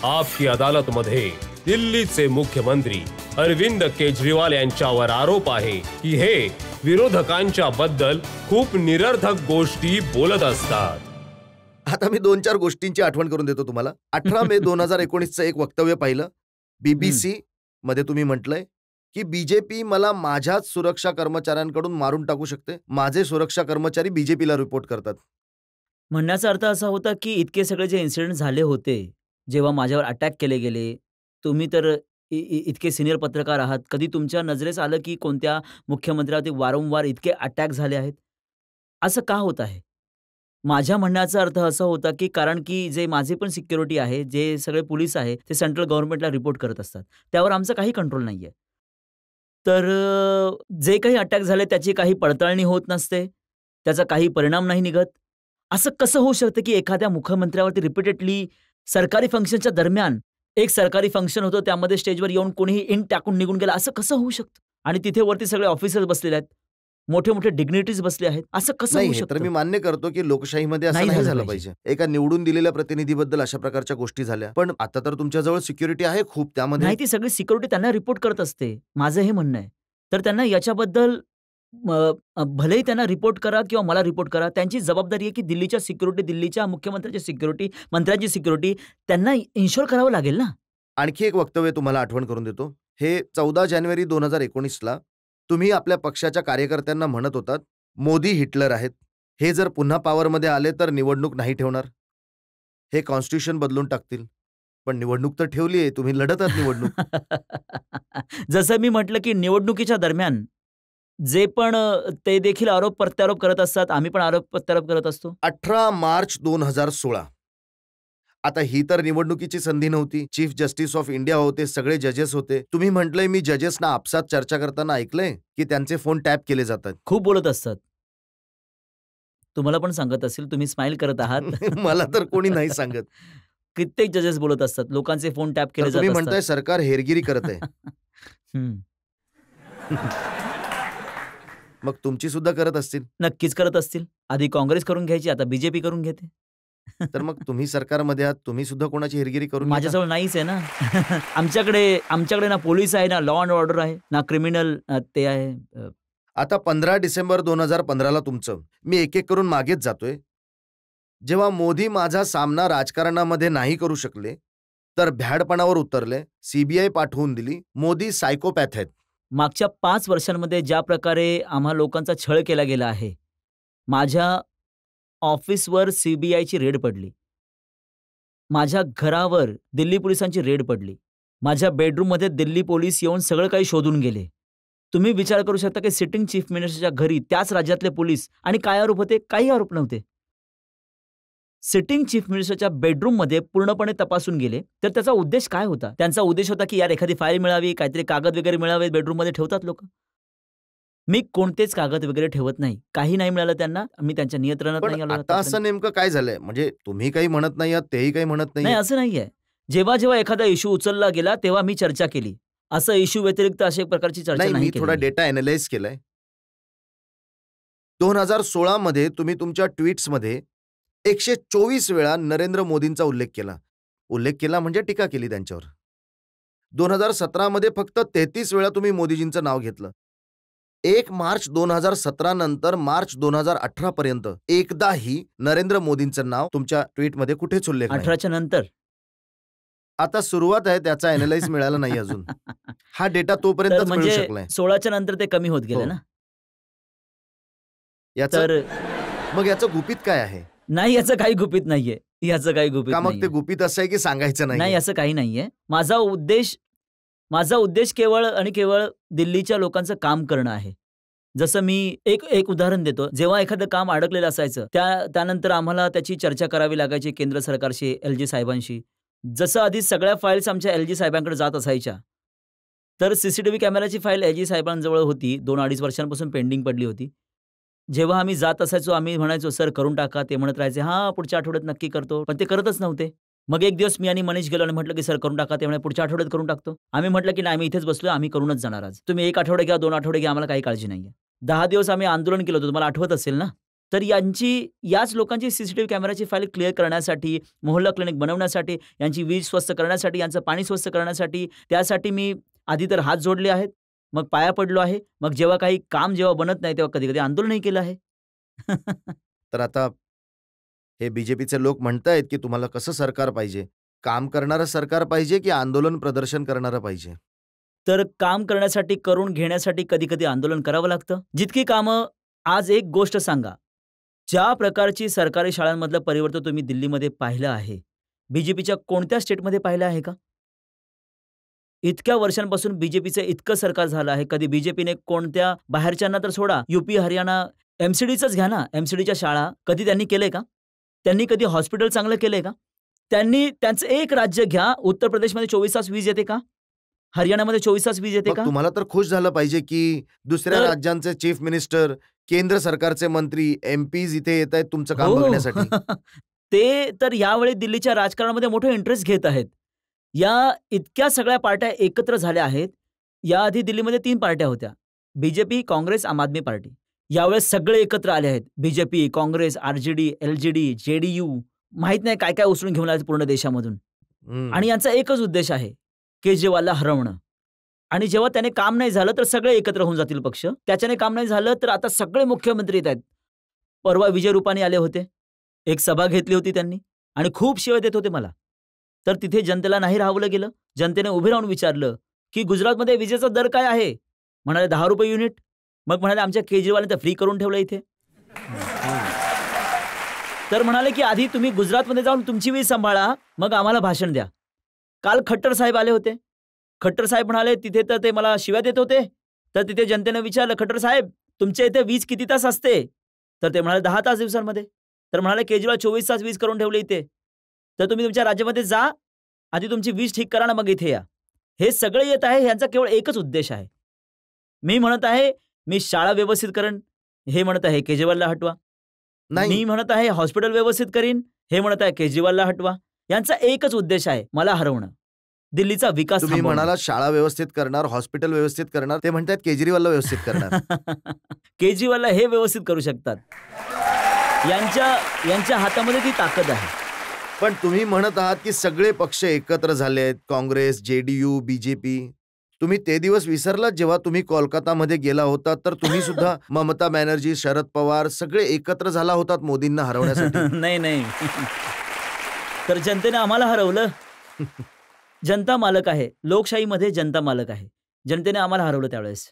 आपकी अदालत मध्ये दिल्लीचे मुख्यमंत्री अरविंद केजरीवाल यांच्यावर आरोप आहे की हे विरोधकांच्या बद्दल खूप निरर्थक गोष्टी बोलत असतात. आता मी 2-4 गोष्टींची आठवण करून देतो तुम्हाला. 18 मे 2019चं एक वक्तव्य पाहिलं BBC मध्ये. तुम्ही म्हटलंय की बीजेपी मला माझ्याच सुरक्षा कर्मचाऱ्यांकडून मारून टाकू शकते. माझे सुरक्षा कर्मचारी बीजेपीला रिपोर्ट करतात. म्हणण्याचा अर्थ असा होता की इतके सगळे जे इन्सिडेंट झाले होते, जेव्हा माझ्यावर अटॅक केले गेले, तुम्ही तर इतके सिनियर पत्रकार आहात, कधी तुमच्या नजरेस आलं की कोणत्या मुख्यमंत्र्यावरती वारंवार इतके अटॅक झाले आहेत? असं का होत आहे? माझ्या म्हणण्याचा अर्थ असा होता की कारण की जे माझे पण सिक्युरिटी आहे, जे सगळे पोलीस आहे, ते सेंट्रल गव्हर्नमेंटला रिपोर्ट करत असतात. त्यावर आमचा काही कंट्रोल नाहीये. तर जे काही अटॅक झाले त्याची काही पडताळणी होत नसते, त्याचा काही परिणाम नाही निघत. असं कसं होऊ शकतं की एखाद्या मुख्यमंत्र्यावरती रिपीटेडली सरकारी फंक्शनच्या दरम्यान एक सरकारी फंक्शन होतं, त्यामध्ये स्टेजवर येऊन कोणीही इंट टाकून निघून गेला, असं कसं होऊ शकतं? आणि तिथे वरती सगळे ऑफिसर्स बसलेले आहेत, मोठे-मोठे डिग्निटीज बसले आहेत, असं कसं होऊ नाही, शकतं? तर मी मान्य करतो की लोकशाहीमध्ये असं नाही झालं पाहिजे. एका निवडून दिलेल्या प्रतिनिधीबद्दल अशा प्रकारच्या गोष्टी झाल्या. पण आता तर तुमच्याजवळ सिक्युरिटी आहे खूप, त्यामध्ये नाही, ती सगळी सिक्युरिटी त्यांना रिपोर्ट करत असते, माझं हे म्हणणं आहे. तर त्यांना याच्याबद्दल भलेही त्यांना रिपोर्ट करा किंवा मला रिपोर्ट करा, त्यांची जबाबदारी आहे की दिल्लीच्या सिक्युरिटी, दिल्लीच्या मुख्यमंत्र्यांची सिक्युरिटी, मंत्र्यांची सिक्युरिटी त्यांना इन्शुअर करावं लागेल ना. आणखी एक वक्तव्य तुम्हाला आठवण करून देतो. हे 14 जानेवारी 2019ला तुम्ही आपल्या पक्षाच्या कार्यकर्त्यांना म्हणत होतात, मोदी हिटलर आहेत. हे जर पुन्हा पॉवरमध्ये आले तर निवडणूक नाही ठेवणार. हे कॉन्स्टिट्यूशन बदलून टाकतील. पण निवडणूक तर ठेवली आहे, तुम्ही लढत आहात निवडणूक. जसं मी म्हटलं की निवडणुकीच्या दरम्यान जे पण ते देखील आरोप प्रत्यारोप करत असतात, आम्ही पण आरोप प्रत्यारोप करत असतो. 18 मार्च 2016. आता ही तर निवडणुकीची संधी नव्हती. चीफ जस्टिस ऑफ इंडिया होते, सगळे जजेस होते. तुम्ही म्हटलंय मी जजेसना आपसात चर्चा करताना ऐकलंय की त्यांचे फोन टॅप केले जातात. खूप बोलत असतात. तुम्हाला पण सांगत असेल, तुम्ही स्माइल करत आहात. मला तर कोणी नाही सांगत. कित्येक जजेस बोलत असतात, लोकांचे फोन टॅप केले तर जात तुम्ही असतात. म्हणताय सरकार हेरगिरी करत आहे. हं. मग तुमची सुद्धा करत असतील. नक्कीच करत असतील. आधी काँग्रेस करून घ्यायची, आता बीजेपी करून घेते. तर मग तुम्ही सरकारमध्ये आहात, तुम्ही सुद्धा कोणाची हेरगिरी करून घेता? माझ्याजवळ नाहीच आहे ना. आमच्याकडे ना पोलीस आहे, ना लॉ अँड ऑर्डर आहे, ना क्रिमिनल ते आहे. आता 15 डिसेंबर 2015ला तुमचं, मी एक-एक करून मागेच जातोय. जेव्हा मोदी माझा सामना राजकारणामध्ये नाही करू शकले, तर भ्याडपणावर उतरले, सीबीआय पाठवून दिली. मोदी सायकोपॅथ आहेत. मागच्या 5 वर्षांमध्ये ज्या प्रकारे आम्हा लोकांचा छळ केला गेला आहे, माझ्या ऑफिसवर सीबीआयची रेड पडली. माझ्या घरावर दिल्ली पोलिसांची रेड पडली. माझ्या बेडरूममध्ये दिल्ली पोलीस येऊन सगळं काही शोधून गेले. तुम्ही विचार करू शकता की सिटिंग चीफ मिनिस्टरच्या घरी त्याच राज्यातले पोलीस आणि काय आरोप होते? काही आरोप नव्हते. सिटिंग चीफ मिनिस्टरच्या बेडरूममध्ये पूर्णपणे तपासून गेले. तर त्याचा उद्देश काय होता? त्यांचा उद्देश होता की यार एखादी फाईल मिळावी, काहीतरी कागद वगैरे मिळावे, बेडरूममध्ये ठेवतात लोकं. मी कोणतेच कागद वगैरे ठेवत नाही. काही नाही मिळालं त्यांना, मी त्यांच्या नियंत्रणात नाही पण आलो आता आतापर्यंत. असं नेमकं काय झालंय? म्हणजे तुम्ही काही म्हणत नाही आहात, तेही काही म्हणत नाही, नाहीये. असं नाहीये. जेव्हा एखादा इश्यू उचलला गेला, तेव्हा मी चर्चा केली. असं इश्यू व्यतिरिक्त अशा प्रकारची चर्चा नाही, नाही मी थोडा केलेली. डेटा अॅनलाइज केलाय. 2016 मध्ये तुम्ही तुमच्या ट्वीट्समध्ये 124 वेळा नरेंद्र मोदींचा उल्लेख केला. उल्लेख केला म्हणजे टीका केली त्यांच्यावर. 2017 मध्ये फक्त 33 वेळा तुम्ही मोदीजींचं नाव घेतलं. 1 मार्च 2017 नंतर मार्च 2018 पर्यंत एकदाही नरेंद्र मोदींचं नाव तुमच्या ट्विटमध्ये कुठेच उल्लेख नाही. 18च्या नंतर. आता सुरुवात आहे, त्याचा अॅनलाइज मिळाला नाही अजून. हा डेटा तर तोपर्यंतच मिळू म्हणजे शकलाय. 16च्या नंतर ते कमी होत गेले हो. ना. याचं तर मग याचं गुपित काय आहे? नाही, याचं काही गुपित नाहीये. याचं काही गुपित का मग ते नाहीये. गुपित असं आहे की सांगायचं नाही, नाही? असं काही नाहीये. माझा उद्देश केवळ आणि केवळ दिल्लीच्या लोकांचं काम करणं आहे. जसं मी एक उदाहरण देतो. जेव्हा एखादं काम अडकलेलं असायचं, त्यानंतर आम्हाला त्याची चर्चा करावी लागायची केंद्र सरकारशी, एलजी साहेबांशी. जसं आधी सगळ्या फाईल्स आमच्या एलजी साहेबांकडे जात असायच्या, तर सीसीटीव्ही कॅमेराची फाईल एलजी साहेबांजवळ होती. 2-2.5 वर्षांपासून पेंडिंग पडली होती. जेव्हा आम्ही जात असायचो, आम्ही म्हणायचो, "सर करून टाका." ते म्हणत राहायचे, "हां, पुढच्या आठवड्यात नक्की करतो." पण ते करतच नव्हते. मग एक दिवस मी आणि मनीष गेलो आणि म्हटलं, की "सर करून टाका." ते म्हणे, "पुढच्या आठवड्यात करून टाकतो." आम्ही म्हटलं, की "नाही, आम्ही इथेच बसलोय, आम्ही करूनच जाणार आज. तुम्ही 1 आठवडा घ्या, 2 आठवडे घ्या, आम्हाला काही काळजी नाहीये." 10 दिवस आम्ही आंदोलन केलं होतं, तुम्हाला आठवत असेल ना? तर याच लोकांची सीसीटीव्ही कॅमेराची फाईल क्लिअर करण्यासाठी, मोहल्ला क्लिनिक बनवण्यासाठी, यांची वीज स्वस्त करण्यासाठी, यांचं पाणी स्वस्त करण्यासाठी, त्यासाठी मी आधी तर हात जोडले आहेत, मग पाया पडलो आहे. मग जेव्हा काही काम बनत नाही, तेव्हा कधी-कधी आंदोलनही केलं आहे. तर आता हे बीजेपीचे लोक म्हणतायत की तुम्हाला कसं सरकार पाहिजे? काम करणारं सरकार पाहिजे की आंदोलन प्रदर्शन करणारं पाहिजे? तर काम करण्यासाठी, करून घेण्यासाठी कधी-कधी आंदोलन करावं लागतं. जितकी कामं आज एक गोष्ट सांगा, ज्या प्रकारची सरकारी शाळांमधलं परिवर्तन तुम्ही दिल्लीमध्ये पाहिलं आहे, बीजेपीच्या कोणत्या स्टेटमध्ये पाहिलं आहे का? इतक्या वर्षांपासून बीजेपीचं इतकं सरकार झालं आहे. कधी बीजेपीने कोणत्या बाहेरच्यांना तर सोडा, यूपी, हरियाणा, एमसीडीचंच घ्या ना, एमसीडीच्या शाळा कधी त्यांनी केलंय का? त्यांनी कधी हॉस्पिटल चांगलं केलंय का? त्यांनी त्यांचं एक राज्य घ्या, उत्तर प्रदेशमध्ये 24 तास वीज येते का? हरियाणामध्ये 24 तास वीज येते मग का? तुम्हाला तर खुश झालं पाहिजे की दुसऱ्या तर राज्यांचे चीफ मिनिस्टर, केंद्र सरकारचे मंत्री, एमपीज इथे येतायत तुमचं काम हो. बघण्यासाठी. ते तर यावेळी दिल्लीच्या राजकारणामध्ये मोठे इंटरेस्ट घेत आहेत. या इतक्या सगळ्या पार्ट्या एकत्र झाल्या आहेत. याआधी दिल्लीमध्ये 3 पार्ट्या होत्या. बीजेपी, काँग्रेस, आम आदमी पार्टी. यावेळेस सगळे एकत्र आले आहेत. BJP, Congress, RJD, LJD, JDU, माहीत नाही काय-काय उचलून घेऊन आले पूर्ण देशामधून. आणि यांचा एकच उद्देश आहे, केजरीवालला हरवणं. आणि जेव्हा त्याने काम नाही झालं, तर सगळे एकत्र होऊन जातील पक्ष. त्याच्याने काम नाही झालं, तर आता सगळे मुख्यमंत्री येत आहेत. परवा विजय रुपानी आले होते. एक सभा घेतली होती त्यांनी आणि खूप शिव्या देत होते मला. तर तिथे जनतेला नाही राहवलं गेलं. जनतेने उभे राहून विचारलं, की गुजरातमध्ये विजेचा दर काय आहे? म्हणाले ₹10 युनिट. मग म्हणाले आमच्या केजरीवालने तर फ्री करून ठेवलं इथे. तर म्हणाले, की आधी तुम्ही गुजरातमध्ये जाऊन तुमची वीज सांभाळा, मग आम्हाला भाषण द्या. काल खट्टर साहेब आले होते. खट्टर साहेब म्हणाले, तिथे तर ते मला शिव्या देत होते. तर तिथे जनतेने विचारलं, खट्टर साहेब तुमच्या इथे वीज किती तास असते? तर ते म्हणाले 10 तास दिवसांमध्ये. तर म्हणाले केजरीवाल 24 तास वीज करून ठेवली इथे. तर तुम्ही तुमच्या राज्यामध्ये जा, आधी तुमची वीज ठीक करा ना, मग इथे या. हे सगळे येत आहे, ह्यांचा केवळ एकच उद्देश आहे. मी म्हणत आहे, मी शाळा व्यवस्थित करेन, हे म्हणत आहे केजरीवालला हटवा. नाही. मी म्हणत आहे हॉस्पिटल व्यवस्थित करीन, हे म्हणत आहे केजरीवालला हटवा. यांचा एकच उद्देश आहे, मला हरवणं. दिल्लीचा विकास तुम्ही थांबवणं. म्हणाला शाळा व्यवस्थित करणार, हॉस्पिटल व्यवस्थित करणार. ते म्हणतात केजरीवालला व्यवस्थित करणार. केजरीवालला हे व्यवस्थित करू शकतात. यांच्या हातामध्ये ती ताकद आहे. पण तुम्ही म्हणत आहात की सगळे पक्ष एकत्र झाले आहेत, काँग्रेस, जेडीयू, बीजेपी. तुम्ही ते दिवस विसरलात जेव्हा तुम्ही कोलकातामध्ये गेला होता, तर तुम्ही सुद्धा ममता बॅनर्जी, शरद पवार सगळे एकत्र झाला होतात मोदींना हरवण्यासाठी. नाही. तर जनतेने आम्हाला हरवलं. जनता मालक आहे. लोकशाहीमध्ये जनता मालक आहे. जनतेने आम्हाला हरवलं त्यावेळेस.